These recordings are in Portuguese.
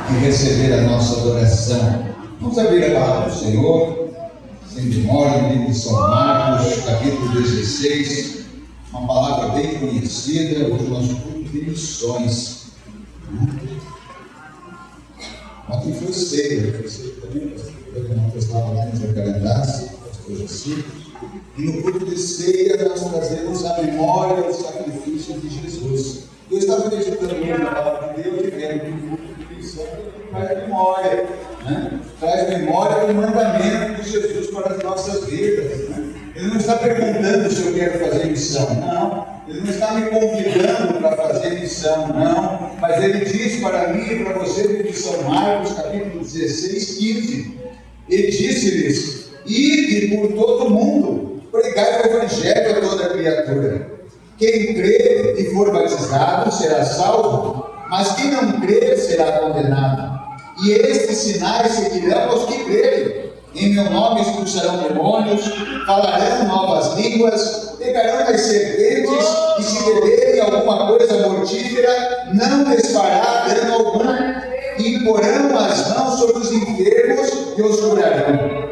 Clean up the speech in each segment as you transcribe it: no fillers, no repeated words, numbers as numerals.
e receber a nossa adoração. Vamos abrir a palavra do Senhor, sem demora, no livro de São Marcos, capítulo 16, uma palavra bem conhecida. Hoje o nosso culto de missões. Ontem foi ceia também, pastor estava lá no calendário, pastor Jaci. E no culto de ceia nós trazemos a memória do sacrifício de Jesus. Eu estava meditando muito na palavra de Deus e vendo que o culto de missão traz memória, né? Traz memória do mandamento de Jesus para as nossas vidas, né? Ele não está perguntando se eu quero fazer missão, não. Ele não está me convidando para fazer missão, não. Mas ele diz para mim e para você, no livro de São Marcos, capítulo 16, 15. Ele disse-lhes: ide por todo o mundo, pregai o evangelho a toda criatura. Quem crer e for batizado será salvo, mas quem não crer será condenado. E estes sinais seguirão aos que crerem. Em meu nome expulsarão demônios, falarão novas línguas, pegarão as serpentes, e se beberem alguma coisa mortífera, não lhes fará dano algum. E imporão as mãos sobre os enfermos e os curarão.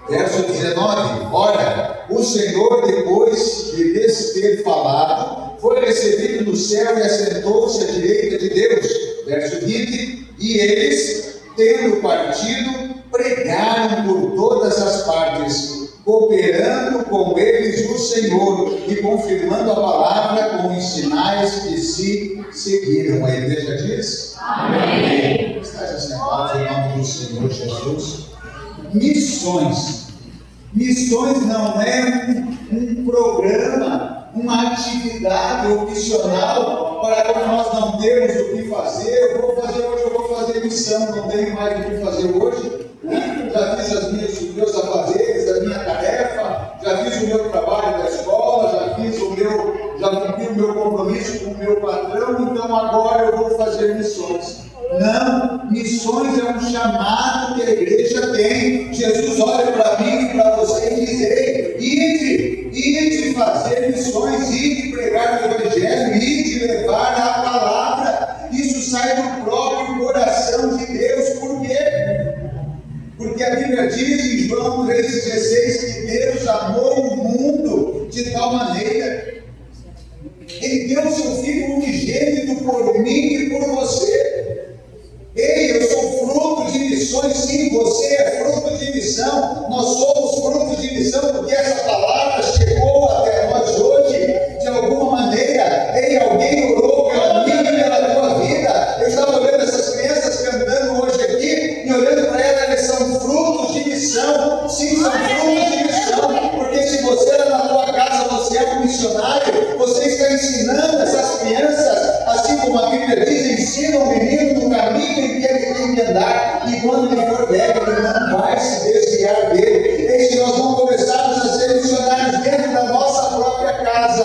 Verso 19: ora, o Senhor, depois de lhes ter falado, foi recebido do céu e assentou-se à direita de Deus. Verso 20: e eles, tendo partido, pregaram por todas as partes, cooperando com eles o Senhor e confirmando a palavra com os sinais que se seguiram. A igreja diz: amém. Estás assentados em nome do Senhor Jesus. Missões. Missões não é um programa, uma atividade opcional para quando nós não temos o que fazer. Eu vou fazer missão, não tenho mais o que fazer hoje. Já fiz os meus afazeres, a minha tarefa, já fiz o meu trabalho da escola, já cumpri o meu compromisso com o meu patrão, então agora eu vou fazer missões. Não, missões é um chamado que a igreja tem. Jesus olha para mim e para você e diz: ide fazer missões, ide pregar o evangelho, ide levar a palavra. Isso sai do próprio coração de Deus. Por quê? Porque a Bíblia diz em João 3,16 que Deus amou o mundo de tal maneira. Ele deu seu Filho unigênito por mim e por você. Ei, eu sou fruto de missões, sim, você é fruto de missão. Nós somos fruto de missão porque essa palavra chegou até nós hoje de alguma maneira. Ei, alguém orou pela minha e pela tua vida. Eu estava olhando essas crianças cantando hoje aqui e olhando para elas, elas são frutos de missão. Sim, são frutos de missão, porque se você era na tua casa, você é um missionário, você está ensinando essas crianças, assim como a Bíblia diz, ensina o menino no caminho em que ele tem que andar, e quando ele for velho, ele não vai se desviar dele. E se nós não começarmos a ser missionários dentro da nossa própria casa,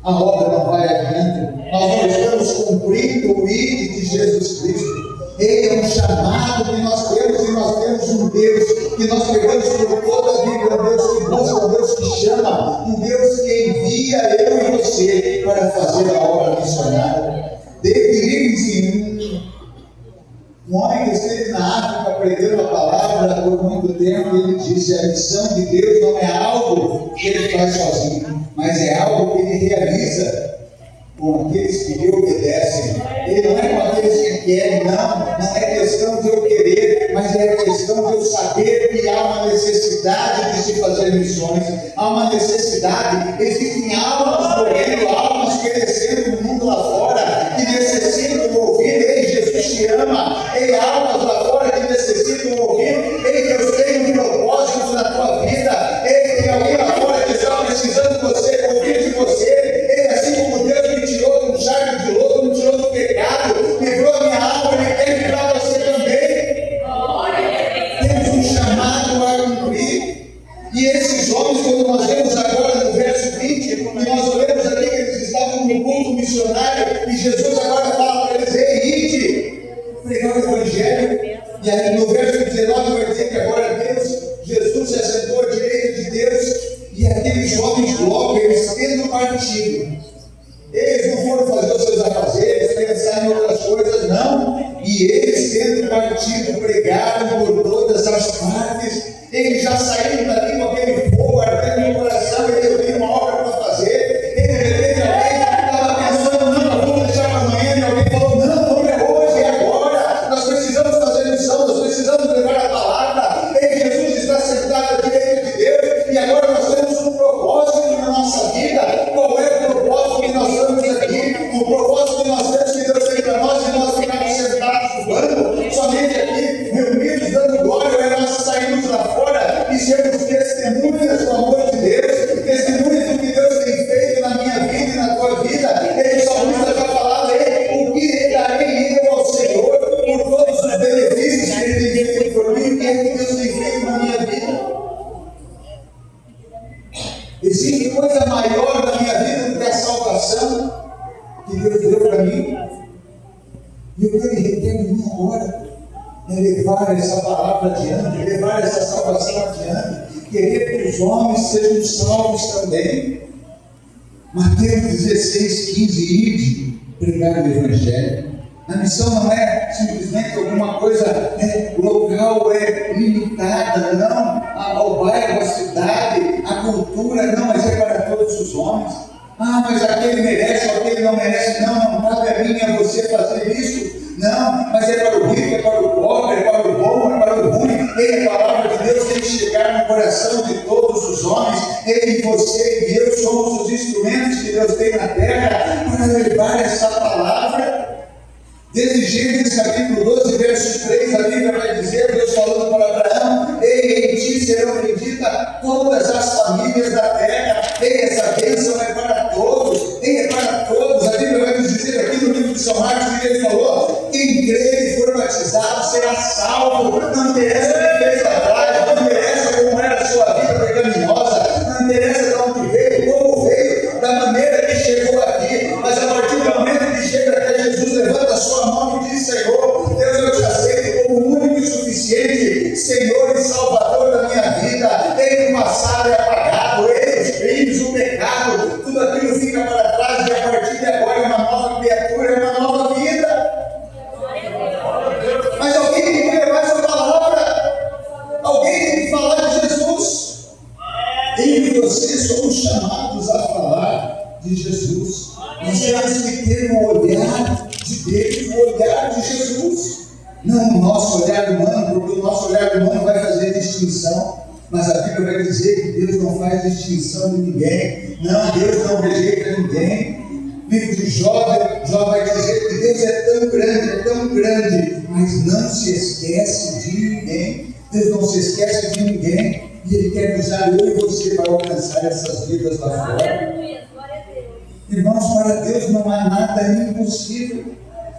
a obra não vai adiante. Nós não estamos cumprindo o ID de Jesus Cristo. Ele é um chamado que nós temos, e nós temos um Deus que nós pegamos por toda a Bíblia, um Deus que busca, um Deus que chama, um Deus que envia eu e você para fazer a obra missionária. David, um homem que esteve na África pregando a palavra por muito tempo, ele disse: a missão de Deus não é algo que ele faz sozinho, mas é algo que ele realiza com aqueles que lhe obedecem. Ele não é com aqueles que querem, não é questão de eu querer, mas é questão de eu saber que há uma necessidade de se fazer missões, há uma necessidade, existem almas morrendo, almas perecendo no mundo lá fora, que necessitam ouvir: ei, Jesus te ama. Ei, almas lá fora que necessitam ouvir: ei, Deus tem um propósito na tua vida. Ei, tem alguém lá fora que está precisando de você, ouvir de você. Ei, assim como Deus me tirou de um charco de lodo, me tirou do pecado, livrou a minha alma, Ele quer livrar E eles, tendo partido, pregaram por todas as partes. Eles já saíram dali com aquele fogo ardendo no coração. Eles tinham uma obra para fazer. E de repente alguém estava pensando: não, vamos deixar para amanhã. E alguém falou: não, é hoje, é agora. Nós precisamos fazer missão, nós precisamos levar a palavra. E Jesus está sentado à direita de Deus. E agora nós temos um propósito na nossa vida. Qual é o propósito que nós estamos aqui? O propósito que nós temos que Deus tem para nós, e nós ficamos sentados no banco, somente aqui, reunidos, dando glória, é nós sairmos lá fora e sermos testemunhas do amor de Deus, testemunhas do que Deus tem feito na minha vida e na tua vida. Ele só precisa já falar: o que darei eu ao Senhor por todos os benefícios que Ele tem feito por mim, e é que Deus tem feito na minha vida. Existe coisa maior na minha vida do que a salvação que Deus deu para mim. E o que Ele requer de mim agora é levar essa palavra adiante, levar essa salvação adiante, querer que os homens sejam salvos também. Mateus 16, 15, ide, pregar o Evangelho. A missão não é simplesmente alguma coisa local, limitada, não, ao bairro, à cidade, à cultura, não, mas é para todos os homens. Ah, mas aquele merece, ou aquele não merece. Não cabe a mim e a você fazer isso. Não, mas é para o rico, é para o pobre, é para o bom, é para o ruim. E a palavra de Deus tem que chegar no coração de todos os homens. E você e eu somos os instrumentos que Deus tem na terra para levar essa palavra. Desde Gênesis capítulo 12, verso 3, a Bíblia vai dizer, Deus falando para Abraão: ei, em ti serão benditas todas as famílias da terra. Ei, essa bênção é para todos. Ei, é para todos. A Bíblia vai nos dizer aqui no livro de São Marcos, que ele falou: quem crer e for batizado será salvo. Não interessa o que fez atrás, não interessa como era a sua vida pecaminosa, não interessa de onde veio, como veio, da maneira que chegou aqui, mas a partir do momento que chega até Jesus, levanta a sua mão e diz: Senhor, Deus, eu te aceito como o único e suficiente Senhor e Salvador da minha vida. Ele, o passado é apagado, ele, os crimes, o pecado, tudo aquilo fica para trás, e a partir de agora é uma nova criatura, é uma nova vida. Mas alguém tem que levar essa palavra, alguém tem que falar de Jesus. Eu e você somos chamados a falar de Jesus. Nós temos que ter o olhar de Deus, o olhar de Jesus, não o nosso olhar humano, porque o nosso olhar humano vai fazer distinção, mas a Bíblia vai dizer que Deus não faz distinção de ninguém. Não, Deus não rejeita ninguém. O livro de Jó vai dizer que Deus é tão grande, mas não se esquece de ninguém. Deus não se esquece de ninguém, e Ele quer usar eu e você para alcançar essas vidas lá fora. Irmãos, para Deus não há nada impossível.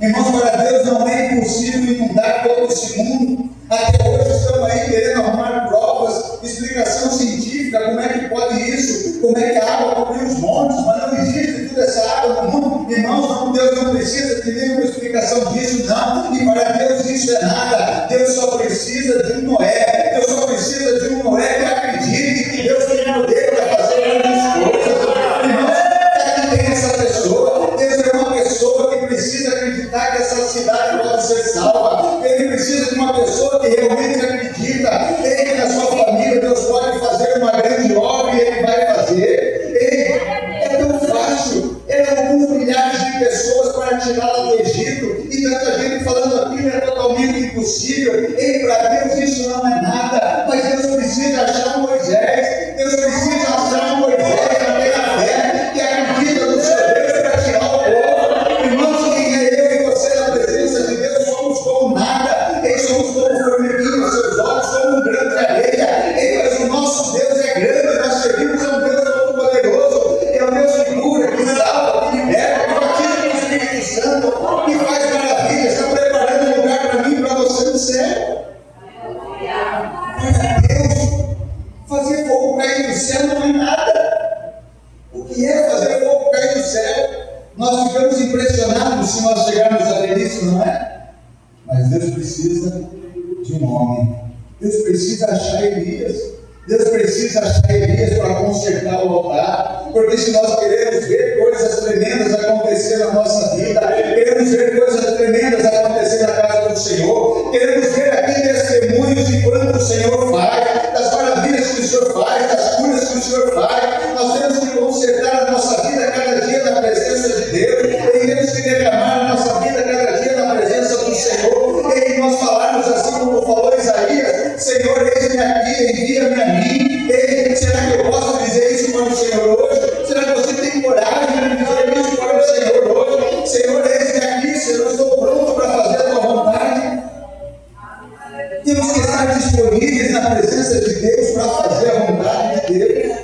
Irmãos, para Deus não é impossível inundar todo esse mundo. Até hoje estamos aí querendo arrumar provas, explicação científica, como é que pode isso, como é que a água cobriu os montes, mas não existe toda essa água no mundo. Irmãos, não, Deus não precisa de nenhuma explicação disso, não. E para Deus isso é nada. Deus só precisa de um Noé. Deus só precisa de um Noé que acredite que Deus tem poder para fazer grandes coisas. Irmãos, tem essa pessoa. Deus é uma pessoa que precisa acreditar que essa cidade pode ser salva. Ele precisa de uma pessoa que realmente acredita que na sua família Deus pode fazer uma grande obra, e Ele vai fazer. É tão fácil. Alguns milhares de pessoas para tirá-la do Egito, e tanta gente falando aquilo é totalmente impossível. Para Deus isso não é nada. Mas Deus precisa achar Moisés. Deus precisa achar Moisés na fé, que acredita no seu Deus para tirar o povo. Irmãos, quem é eu e você na presença de Deus? Somos como nada. Somos como formiguinha aos seus olhos, como um grão de areia. Mas o nosso Deus é grande. Nós servimos a um Deus todo-poderoso. É o Deus que cura, que salva, que liberta, que batiza com o Espírito Santo, que faz maravilhas. Está preparando um lugar para mim e para você no céu. Para Deus, fazer fogo cair do céu não é nada. O que é fazer fogo cair do céu? Nós ficamos impressionados se nós chegarmos a ver isso, não é? Mas Deus precisa de um homem. Deus precisa achar Elias. Deus precisa achar Elias para consertar o altar. Porque se nós queremos ver coisas tremendas acontecer na nossa vida, queremos ver coisas tremendas acontecer na casa do Senhor. Queremos ver aqui testemunhos de quanto o Senhor faz, das maravilhas que o Senhor faz, das curas que o Senhor faz. Nós temos que consertar a nossa vida cada dia na presença de Deus. E temos que derramar a nossa vida cada dia na presença do Senhor. E nós falarmos assim como falou Isaías: Senhor, eis-me aqui, envia-me a mim. Ei, será que eu posso dizer isso para o Senhor hoje? Será que você tem coragem de dizer isso para o Senhor hoje? Senhor, eis-me aqui, Senhor, eu estou pronto para fazer a tua vontade. Temos que estar disponíveis na presença de Deus para fazer a vontade de Deus.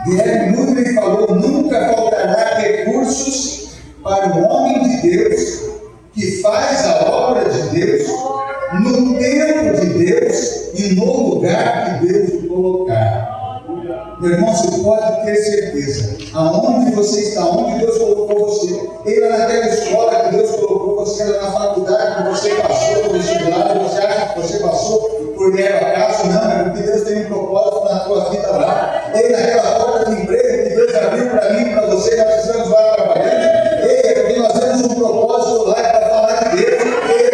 Guilherme Nudley falou: nunca faltará recursos para o homem de Deus que faz a obra de Deus no tempo de Deus e no lugar que Deus o colocar. Meu irmão, você pode ter certeza, aonde você está, onde Deus colocou você, ele naquela escola que Deus colocou você, na faculdade que você passou, no vestibular que você acha que você passou por mero acaso, não, é porque Deus tem um propósito na tua vida lá. Ele naquela porta de emprego que Deus abriu para mim, para você, nós estamos lá trabalhando, é porque nós temos um propósito lá para falar de Deus,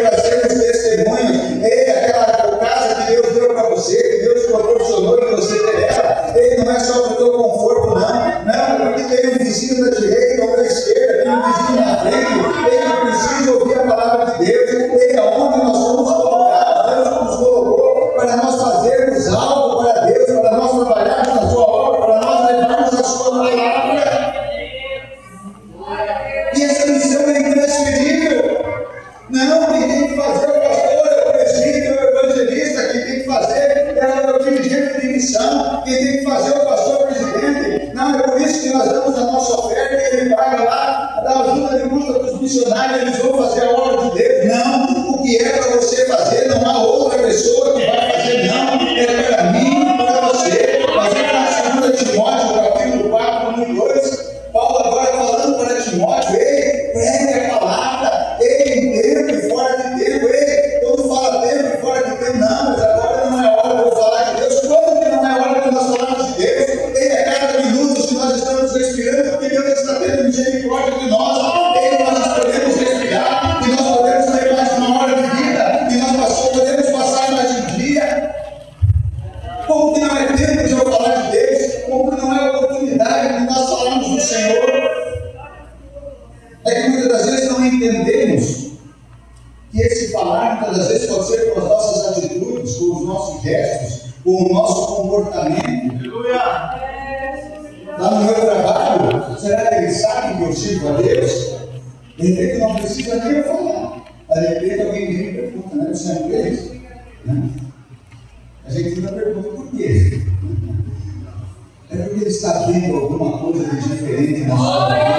para sermos testemunhas, aquela casa que Deus deu para você, que Deus proporcionou que você ter ela, não é só para o teu conforto, não, porque tem um vizinho da direita ou da esquerda, tem um vizinho na frente, ele precisa ouvir a palavra de Deus, ele aonde nós somos colocados, Deus nos colocou para nós fazermos algo para Deus, para nós trabalharmos na sua obra, para nós levarmos a sua palavra. E essa missão é intransferível. Não, quem tem que fazer é o pastor, é o presbítero, é o evangelista, quem tem que fazer é o dirigente de missão, quem tem que fazer é o pastor presidente. Não, é por isso que nós damos a nossa oferta e ele paga lá, dá ajuda de custa para os missionários, eles vão fazer a obra de Deus. Não, o que é para você fazer, não há outra pessoa que vai fazer, não, é para mim e para você. Nós vamos lá em 2 Timóteo, capítulo 4, 1 e 2, Paulo agora falando para Timóteo: ei, pregue a palavra, ei, em tempo e fora de tempo, ei, quando fala tempo e fora de tempo, não, mas agora não é hora de eu falar de Deus. Quando que não é hora de nós falarmos de Deus? Ei, a cada minuto que nós estamos respirando, porque Deus está tendo misericórdia de nós, ei, nós podemos respirar, e nós podemos ter mais uma hora de vida, e nós podemos passar mais um dia. Como que não é tempo de eu falar de Deus? Como que não é oportunidade de nós falarmos do Senhor? É que muitas das vezes não entendemos que esse falar, muitas das vezes, pode ser com as nossas atitudes, com os nossos gestos, com o nosso comportamento. Lá no meu trabalho, será que eles sabem que eu sirvo a Deus? De repente não precisa nem eu falar. De repente alguém me pergunta, né? Você é inglês? A gente ainda pergunta por quê? É porque ele está vendo alguma coisa de diferente na sua vida.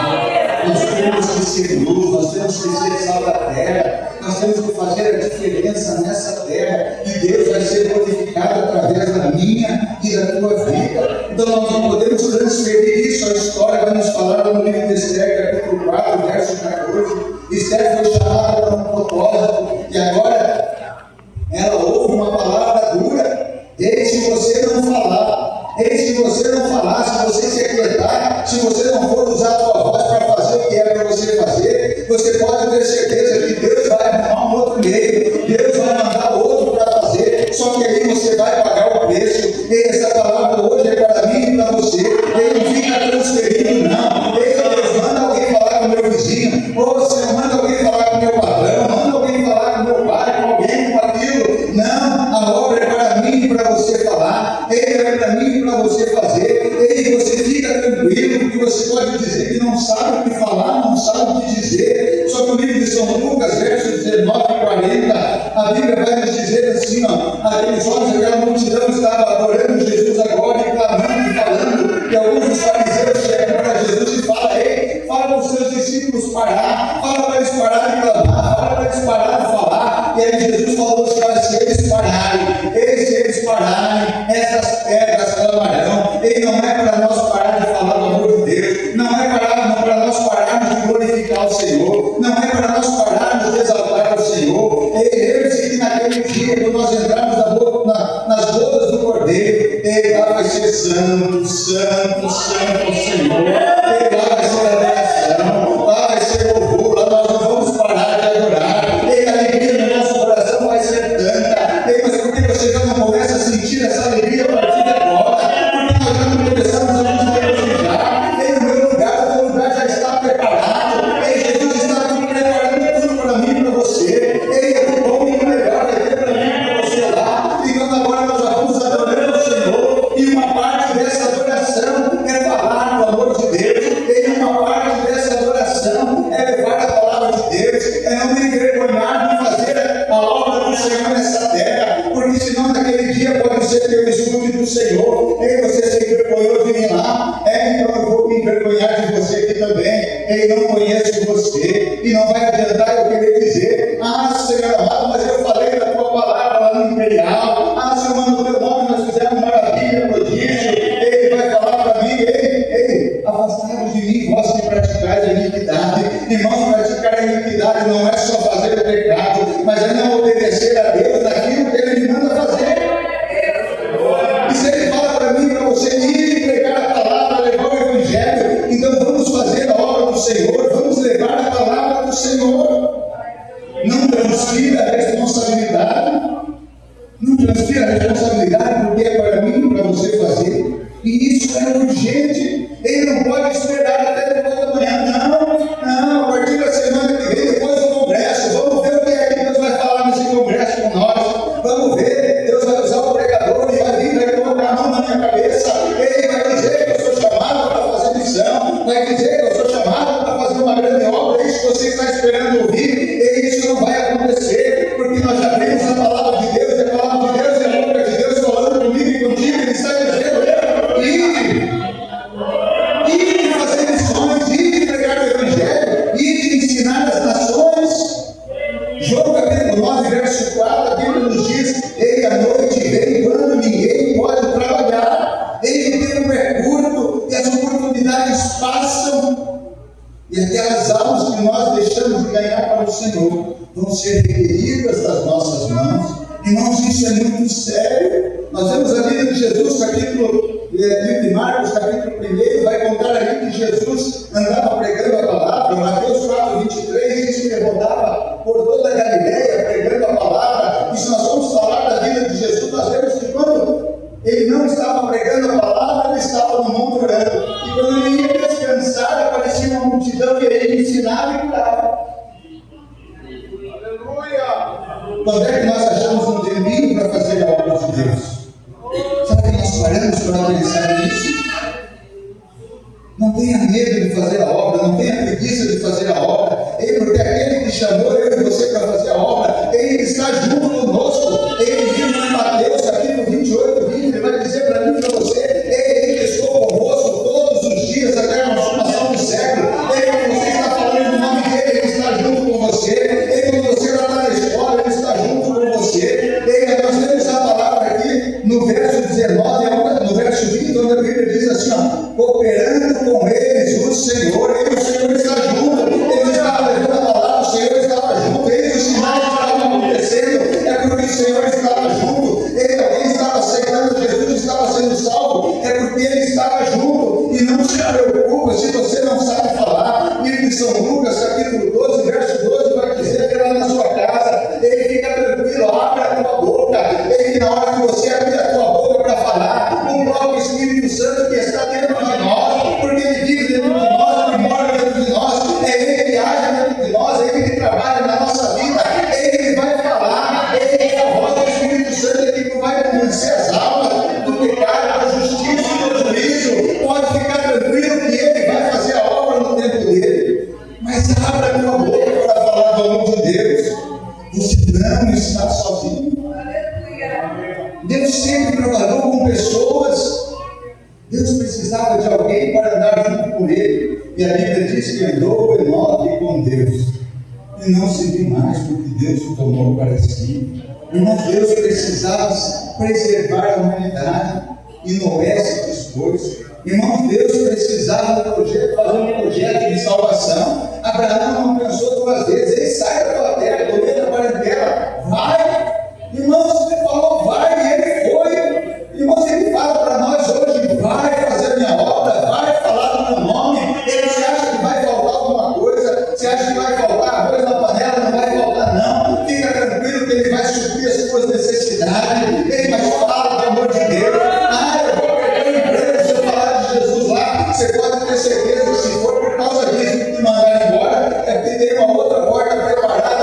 Nós temos que ser luz, nós temos que ser sal da terra, nós temos que fazer a diferença nessa terra, e Deus vai ser glorificado através da minha e da tua vida. Então nós não podemos transferir isso à história. Vamos falar no livro de Esther, capítulo 4, verso 14. Esther foi chamada para um propósito, e agora ela ouve uma palavra dura. E se você não falar, se você não falar, se você se aquietar, se você não for usar a sua voz para fazer o que é para você fazer, você pode ter certeza que Deus vai arrumar um outro meio, Deus vai mandar outro para fazer, só que aí você vai pagar o preço. E essa palavra hoje é para mim e para você. Ele não fica transferindo, não. Deus manda alguém falar com o meu vizinho, ou você manda alguém falar com o meu patrão, manda alguém falar com o meu pai, com alguém, com aquilo. Não, a obra é para mim e para você falar, ele é para mim e para você fazer. E você fica tranquilo, porque você pode dizer que não sabe o que falar, não sabe o que dizer. Só que o livro de São Lucas, versos 19 e 40, a Bíblia vai nos dizer assim, aqueles homens, aquela multidão estava adorando Jesus agora, e clamando e falando, e alguns dos fariseus chegam para Jesus e falam: ei, fala para os seus discípulos parar, fala para eles pararem de clamar, fala para eles pararem de falar. E aí Jesus falou assim: olha, se eles pararem, essas pedras clamarão. E não é para nós parar de falar do amor de Deus, não é para nós pararmos de glorificar o Senhor, não é para nós pararmos de exaltar o Senhor. Lembre-se que naquele dia, quando nós entrarmos nas bodas do Cordeiro, lá vai ser santo, santo, santo o Senhor. Lá vai ser adoração, lá vai ser louvor, lá nós não vamos parar de adorar. Deus, é não me envergonhar de fazer a obra do Senhor nessa terra, porque senão naquele dia pode ser que eu escute do Senhor, e você se envergonhou de mim lá, então eu vou me envergonhar de você aqui também, eu não conheço você, e não vai adiantar eu querer dizer, Senhor amado, mas eu falei da tua palavra lá no Imperial, Senhor, no teu nome nós fizemos maravilha, prodígio, ele vai falar para mim, ei, afastados de mim, vós que praticais a iniquidade. Irmãos, praticar a iniquidade não é só fazer o pecado, mas é não obedecer a Deus naquilo que Ele me manda fazer. E se Ele fala para mim, para você ir e pregar a palavra, levar o Evangelho, então vamos fazer a obra do Senhor, vamos levar a palavra do Senhor. Não transfira a responsabilidade, porque é para mim e para você fazer. E isso é urgente. Ele não pode esperar até depois da manhã. Não, a partir da semana que vem, depois do congresso, vamos ver o que é que Deus vai falar nesse congresso com nós. Vamos ver, Deus vai usar o pregador e vai vir, vai colocar a mão na minha cabeça. Ele vai dizer que eu sou chamado para fazer missão, vai dizer que eu sou chamado para fazer uma grande obra. É isso que você está esperando ouvir, e isso não vai acontecer, porque nós já vimos a palavra de Deus, e a palavra de Deus é a boca de Deus falando comigo e contigo. Ele está dizendo, ide fazer missões, ide pregar o Evangelho, ide ensinar as nações. João capítulo 9, verso 4, a Bíblia nos diz, a noite vem quando ninguém pode trabalhar, o tempo é curto e as oportunidades passam, e aquelas almas que nós deixamos de ganhar para o Senhor vão ser requeridas das nossas mãos. Irmãos, isso é muito sério. Nós vemos a vida de Jesus, livro de Marcos, capítulo 1, vai contar ali que Jesus andava pregando a palavra. Mateus 4, 23 diz que ele rodava por toda a Galileia pregando a palavra. E se nós vamos falar da vida de Jesus, nós vemos que quando ele não estava pregando a palavra, ele estava no monte orando. E quando ele ia descansar, aparecia uma multidão e ele ensinava e curava. Quando é que nós achamos um tempinho para fazer a obra de Deus? Sabe que nós paramos para pensar nisso? Não tenha medo de fazer a obra, não tenha preguiça de fazer a obra, porque aquele que chamou eu e você para fazer a obra, ele está junto conosco. Ele diz em Mateus capítulo 28, 20, ele vai dizer para mim e para você, ele estou convosco todos os dias até a consumação do século. Quando você está falando no nome dele, ele está junto com você. Quando você está na escola, ele está junto com você. Nós temos a palavra aqui no verso 19, no verso 20, onde a Bíblia diz assim, cooperando com eles o Senhor, e o Senhor está junto. Ele estava levando a palavra, o Senhor estava junto. Eles, os sinais estavam acontecendo, é porque o Senhor estava junto. Alguém estava aceitando Jesus, estava sendo salvo, é porque ele estava junto. E não se preocupa se você não sabe falar. Livro de São Lucas, capítulo 12, verso 12, vai dizer que lá na sua casa, ele fica tranquilo, abre a tua boca. Ele, na hora que você abrir a tua boca para falar, o próprio Espírito Santo que está dentro de nós, porque ele vive dentro de nós, ele mora dentro de nós, é ele que age dentro de nós, é ele que trabalha na nossa vida, é ele que vai falar, ele é a voz do Espírito Santo, ele que vai convencer as almas do pecado, da justiça e do juízo. Pode ficar tranquilo que ele vai fazer a obra no tempo dele, mas abra a tua boca para falar do amor de Deus. Você não está sozinho. Deus sempre trabalhou com pessoas. Deus precisava de alguém para andar junto com ele. E a Bíblia diz que andou Enoque com Deus e não se viu mais, porque Deus o tomou para si. Irmão, Deus precisava preservar a humanidade e Noé se dispôs. Irmão, Deus precisava fazer um projeto de salvação. Abraão não pensou duas vezes. Ele sai da tua terra, do meio da parentela, vai. Irmãos, ele falou vai, e ele foi. Irmãos, ele fala para nós hoje, vai fazer a minha obra, vai falar do meu nome. Ele se acha que vai faltar alguma coisa, se acha que vai faltar arroz na panela, não vai faltar não. Fica tranquilo que ele vai suprir as suas necessidades, ele vai falar do amor de Deus. Eu vou perder o emprego se eu falar de Jesus lá. Você pode ter certeza que se for por causa disso que te mandaram embora, é porque tem uma outra porta preparada.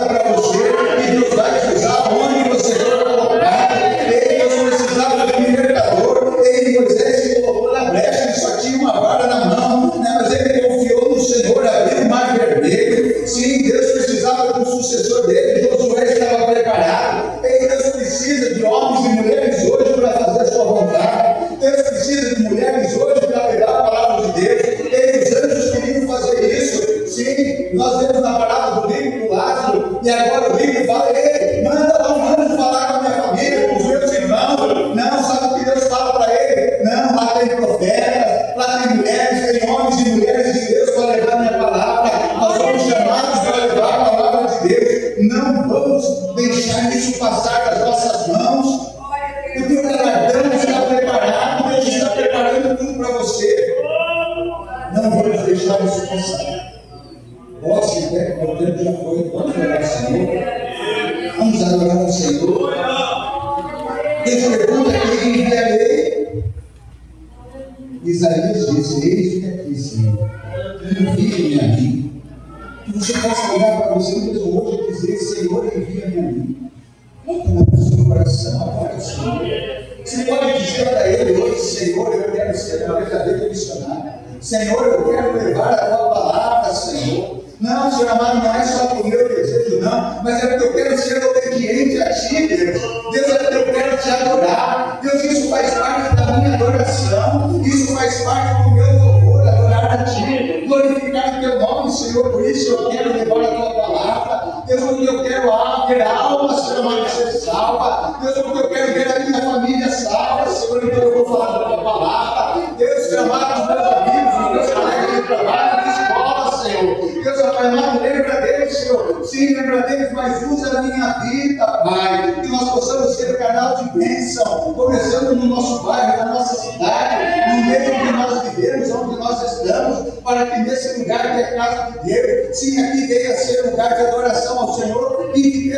sucessor dele, Josué estava preparado. E Deus precisa de homens e mulheres hoje para fazer a sua vontade. Deus precisa de mulheres hoje para levar a palavra de Deus. E os anjos queriam fazer isso. Sim, nós vemos na palavra do rico, do Lázaro, e agora o rico fala: ei, manda lá um anjo falar com a minha família, com os meus irmãos. Não, sabe o que Deus fala para ele? Não, lá tem profetas, lá tem mulheres, tem homens e mulheres de Deus para levar a minha palavra. Nós somos chamados para levar a palavra de Deus. Não vamos deixar isso passar das nossas mãos. O teu galardão está preparado, Deus está preparando tudo para você. Não vamos deixar isso passar. Posso até que o tempo já foi. Vamos adorar ao Senhor. Vamos adorar ao Senhor. Deus pergunta: quem enviarei? Isaías disse: eis-me aqui, Senhor. Envia-me a mim. Que você possa olhar para você mesmo hoje e dizer: Senhor, envia-me a mim. Coloca no seu coração, adora o Senhor. Você pode dizer para Ele hoje: Senhor, eu quero ser um verdadeiro missionário. Senhor, eu quero levar a tua palavra, Senhor. Não, Senhor amado, não é só por meu desejo, não, mas é porque eu quero ser obediente a Ti, Deus. Deus, é porque eu quero Te adorar. Deus, isso faz parte da minha adoração, isso faz parte do meu louvor, adorar a Ti, glorificar o Teu nome, Senhor. Por isso eu quero levar a Tua palavra. Deus, porque eu quero ver almas, Senhor amado, ser salva. Deus, porque eu quero ver a minha família salva, Senhor, então eu vou falar da Tua palavra. Deus, Senhor amado, os meus amigos, os meus colegas de trabalho, de escola, Senhor. Deus, amado, lembra deles, Senhor. Sim, lembra deles, mas usa a minha vida, Pai. Que nós possamos ser canal de bênção, começando no nosso bairro, na nossa cidade, no meio onde nós vivemos, onde nós estamos, para que nesse lugar que é casa de Deus, sim, aqui venha ser lugar de adoração ao Senhor e de